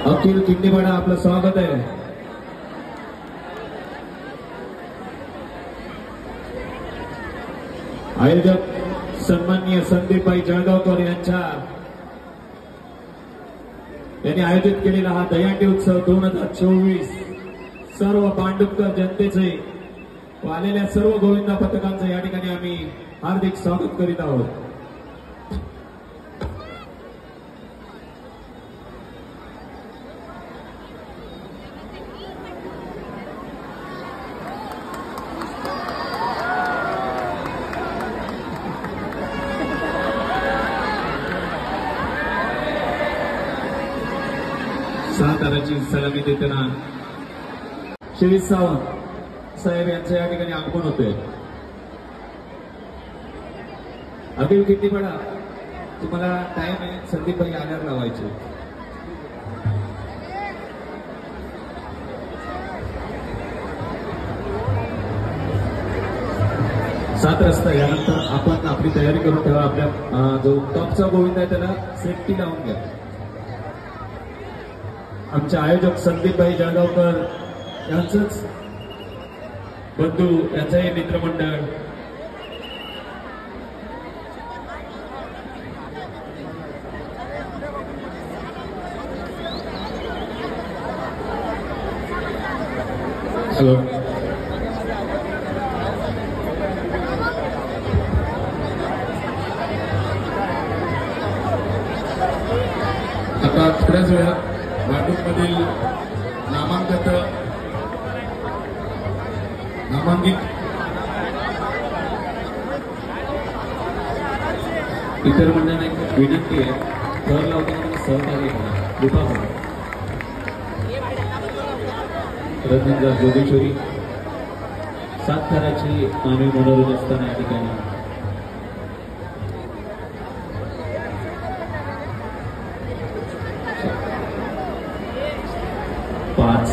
अखिल किंडीवाडा आपलं स्वागत आहे. आयोजक सन्माननीय संदीपभाई जळगावकर यांनी आयोजित केलेला हा दहीहंडी उत्सव 2024 सर्व पांडुपकर जनतेचे व आलेल्या सर्व गोविंदा पथकांचं या ठिकाणी आम्ही हार्दिक स्वागत करीत आहोत. साताराची सलामी देताना शिरीष सावंत साहेब यांचं या ठिकाणी आगमन होते. अखिल किंडीवाडा तुम्हाला टाइम आहे, संदीपभाई आल्यावर लावायचे. सात रस्ता यानंतर आपण आपली तयारी करून ठेवा. आपल्या जो टॉपचा गोविंद आहे त्याला सेफ्टी लावून घ्या. आमचे आयोजक संदीपभाई जळगावकर यांचंच बंधू यांचंही मित्रमंडळ हॅलो आता थोड्याच वेळात वाहतूकमधील नामांकित इतर मंडळांना एक विनंती आहे, सर लावताना सहकार्य करा. रत्नजा जोगेश्वरी साताराची मानवी मनोरंजन असताना या ठिकाणी पाच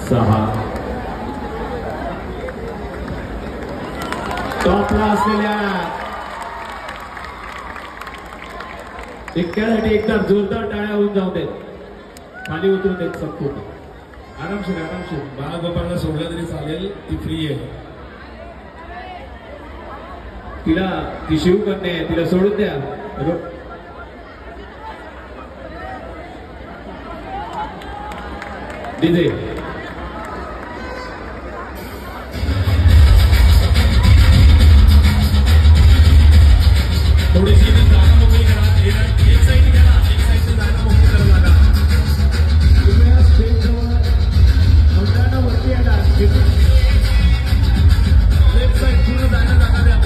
सहा टॉपला असलेल्या इतक्यासाठी एकदा जोरदार टाळ्या होऊन जाऊ देत, खाली उतरून देत संपूर्ण. आरामशीर आरामशीर. बाळगोपाळला सोडलं तरी चालेल, ती फ्री आहे. तिला ती शिवकन्या आहे, तिला सोडून द्या. डीजे थोडीशी जागा मोकळी करा. एक साईड घ्या, एक साईडची जागा मोकळी करा. लागा तुम्ही स्टेज जवळ मंडळांना वरती येणार. लेफ्ट साईड पूर्ण जागा द्या.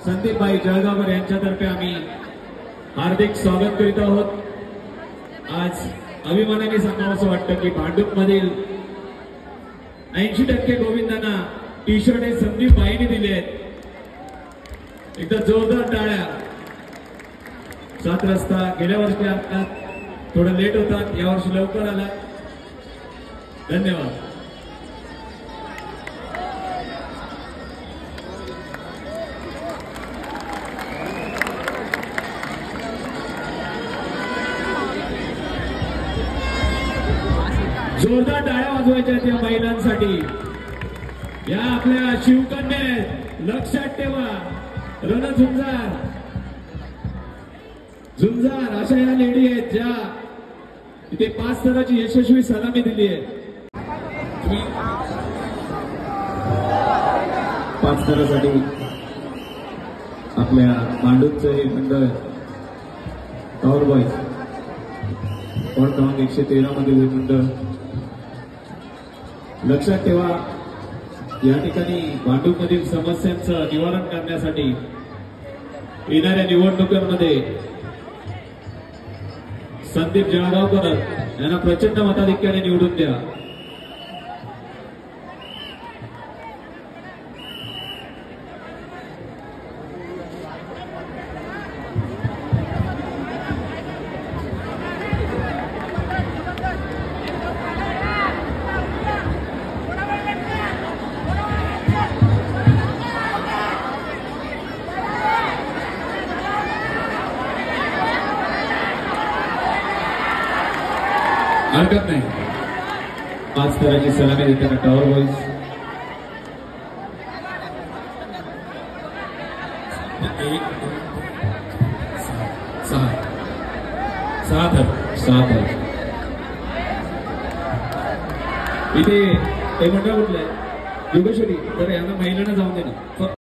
संदीपभाई जळगावकर यांच्यातर्फे आम्ही हार्दिक स्वागत करीत आहोत. आज अभिमानाने सांगावं असं वाटतं की भांडूपमधील 80% गोविंदांना टी शर्ट हे संदीपभाईंनी दिले आहेत. एकदा जोरदार टाळ्या. सात रस्ता गेल्या वर्षी आणतात, थोडं लेट होतात, यावर्षी लवकर आला. धन्यवाद. जोरदार टाळ्या वाजवायच्या त्या महिलांसाठी. या आपल्या शिवकन्या आहेत, लक्षात ठेवा. रणझुंजार अशा या लेडी आहेत ज्या इथे 5 स्तराची यशस्वी सलामी दिली आहे. 5 स्तरासाठी आपल्या मांडूचं हे मंडळ पॉवर बॉयज क्रमांक 113 मधील हे मंडळ. लक्षात ठेवा, या ठिकाणी भांडूपमधील समस्यांचं निवारण करण्यासाठी येणाऱ्या निवडणुकांमध्ये संदीप जळगावकर यांना प्रचंड मताधिक्याने निवडून द्या. हरकत नाही. 5 तराची सलामी देताना टॉवर बॉईज. सात इथे ते म्हणता कुठलंय योगेश्वरी तर यांना महिलांना जाऊन दे ना.